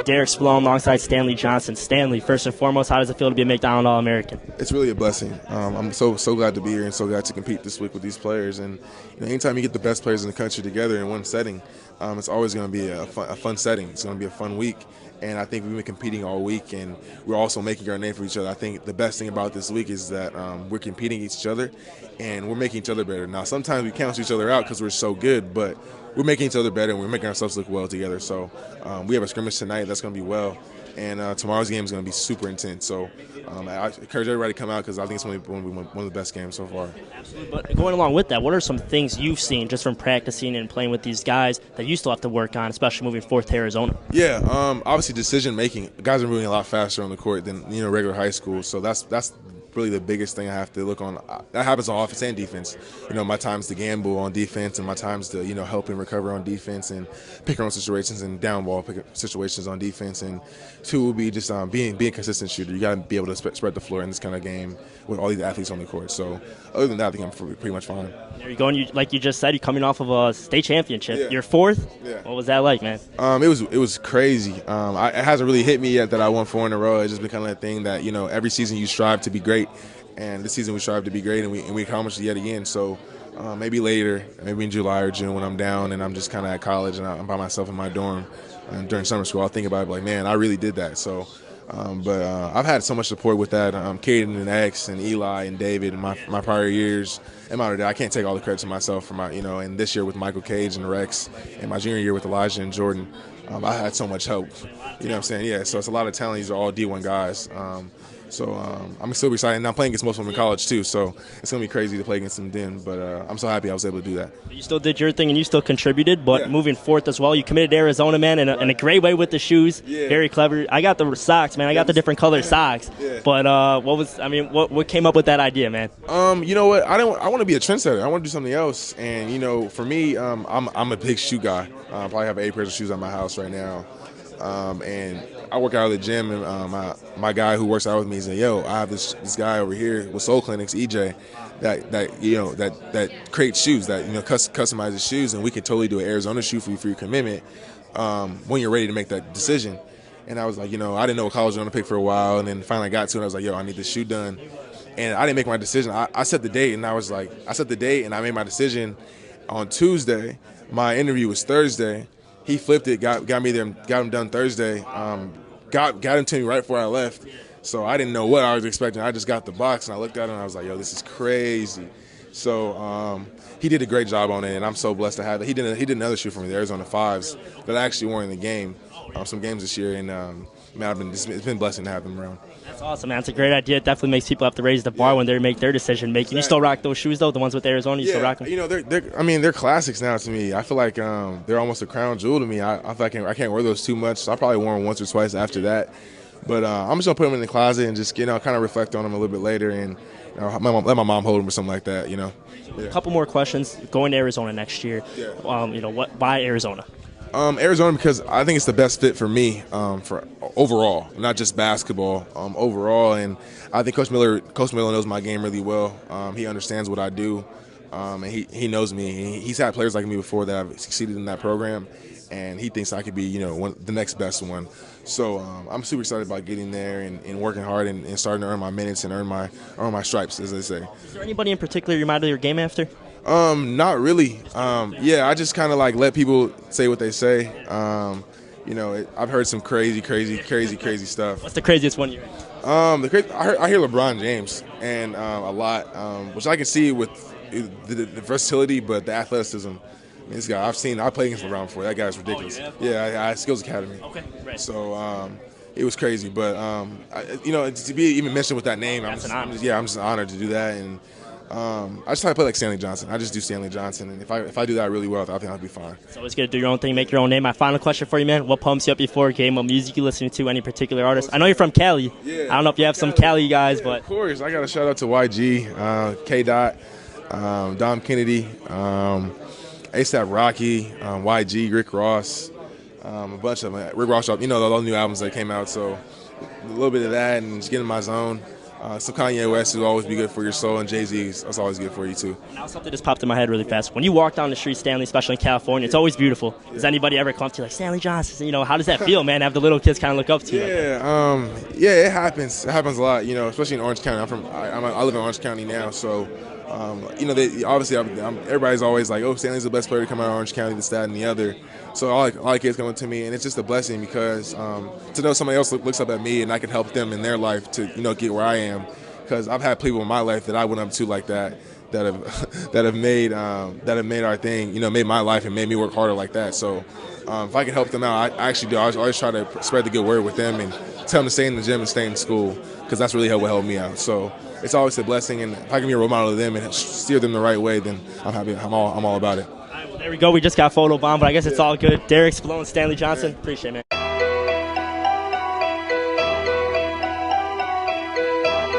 Derek Spallone alongside Stanley Johnson. Stanley, first and foremost, how does it feel to be a McDonald All-American? It's really a blessing. I'm so glad to be here and so glad to compete this week with these players. And anytime you get the best players in the country together in one setting, it's always going to be a fun setting. It's going to be a fun week. And I think we've been competing all week, and we're also making our name for each other. I think the best thing about this week is that we're competing against each other, and we're making each other better. Now, sometimes we cancel each other out because we're so good, but we're making each other better, and we're making ourselves look well together. So we have a scrimmage tonight. That's going to be well. And tomorrow's game is going to be super intense. So I encourage everybody to come out because I think it's going to be one of the best games so far. Absolutely. But going along with that, what are some things you've seen just from practicing and playing with these guys that you still have to work on, especially moving forth to Arizona? Yeah, obviously decision-making. Guys are moving a lot faster on the court than regular high school. So that's really the biggest thing I have to look on. That happens on offense and defense. My time's to gamble on defense, and my time's to help and recover on defense and pick around situations and down ball situations on defense. And two will be just being a consistent shooter. You got to be able to spread the floor in this kind of game with all these athletes on the court. So other than that, I think I'm pretty much fine. There you go. And like you just said, you're coming off of a state championship. Yeah. You're fourth. Yeah. What was that like, man? It was crazy. It hasn't really hit me yet that I won 4 in a row. It's just been kind of that thing that every season you strive to be great. And this season we strive to be great, and we accomplished it yet again. So maybe later, maybe in July or June when I'm down and I'm just kind of at college and I'm by myself in my dorm and during summer school, I'll think about it like, man, I really did that. So, but I've had so much support with that. Caden and X and Eli and David in my prior years. And I can't take all the credit to myself for my, and this year with Michael Cage and Rex, and my junior year with Elijah and Jordan. I had so much help. You know what I'm saying? Yeah. So it's a lot of talent. These are all D1 guys. So I'm still excited, and I'm playing against most of them in college too. So it's gonna be crazy to play against them then. But I'm so happy I was able to do that. You still did your thing, and you still contributed. But yeah. Moving forth as well, you committed to Arizona, man, in a great way with the shoes. Yeah. Very clever. I got the socks, man. I got the different colored socks. Yeah. But what came up with that idea, man? You know what? I want to be a trendsetter. I want to do something else. And for me, I'm a big shoe guy. I probably have 8 pairs of shoes at my house right now. And I work out at the gym, and my guy who works out with me said, "Yo, I have this guy over here with Soul Clinics, EJ, that creates shoes, that customizes shoes, and we can totally do an Arizona shoe for you for your commitment when you're ready to make that decision." And I was like, I didn't know what college I was going to pick for a while, and then finally I got to it. And I was like, "Yo, I need this shoe done," and I didn't make my decision. I set the date, and I made my decision on Tuesday. My interview was Thursday. He flipped it, got me there, got him done Thursday. Got him to me right before I left. So I didn't know what I was expecting. I just got the box, and I looked at it, and I was like, yo, this is crazy. So he did a great job on it, and I'm so blessed to have it. He did another shoe for me, the Arizona 5s, that I actually wore in the game, some games this year, and it's been a blessing to have them around. That's awesome, man. It's a great idea. It definitely makes people have to raise the bar when they make their decision making. Exactly. You still rock those shoes, though, the ones with Arizona? You still rock them? They're classics now to me. I feel like they're almost a crown jewel to me. I feel like I can't wear those too much. So I probably wore them once or twice after that. But I'm just going to put them in the closet and just, kind of reflect on them a little bit later and let my mom hold them or something like that, Yeah. A couple more questions. Going to Arizona next year, why Arizona? Arizona because I think it's the best fit for me for overall, not just basketball, overall. And I think Coach Miller knows my game really well. He understands what I do, and he knows me. He's had players like me before that have succeeded in that program, and he thinks I could be the next best one. So I'm super excited about getting there and working hard and starting to earn my minutes and earn my stripes, as they say. Is there anybody in particular you're mad at your game after? Not really. I just kind of let people say what they say. I've heard some crazy stuff. What's the craziest one you heard? I hear LeBron James and a lot, which I can see with the versatility, but the athleticism. This guy, I played against LeBron before. That guy's ridiculous. Oh, yeah, I Skills Academy. Okay, right. So it was crazy, but to be even mentioned with that name, I'm just honored to do that. And I just try to play like Stanley Johnson. I just do Stanley Johnson, and if I do that really well, I think I'll be fine. So it's good to do your own thing, make your own name. My final question for you, man: what pumps you up before a game? What music you listening to? Any particular artist? I know you're from Cali. Yeah. I don't know if you have some Cali guys, but of course, I got to shout out to YG, K. Dot, Dom Kennedy, ASAP Rocky, YG, Rick Ross, a bunch of them. Rick Ross, all the new albums that came out. So a little bit of that and just get in my zone. So Kanye West will always be good for your soul, and Jay-Z that's always good for you too. Now something just popped in my head really fast. When you walk down the street, Stanley, especially in California, it's always beautiful. Does anybody ever come up to you like, Stanley Johnson? You know, how does that feel, man? Have the little kids kind of look up to you? Yeah, it happens. It happens a lot. You know, especially in Orange County. I live in Orange County now, so. You know, obviously, everybody's always like, "Oh, Stanley's the best player to come out of Orange County, this, that, and the other." So a lot of kids coming to me, and it's just a blessing because to know somebody else looks up at me and I can help them in their life to get where I am. Because I've had people in my life that I went up to like that have that have made our thing, made my life and made me work harder like that. So if I can help them out, I actually do. I always try to spread the good word with them and tell them to stay in the gym and stay in school because that's really what helped me out. So it's always a blessing, and if I can be a role model to them and steer them the right way, then I'm happy. I'm all about it. All right, well, there we go. We just got photo bomb, but I guess it's all good. Derek Spallone, Stanley Johnson. Appreciate it, man.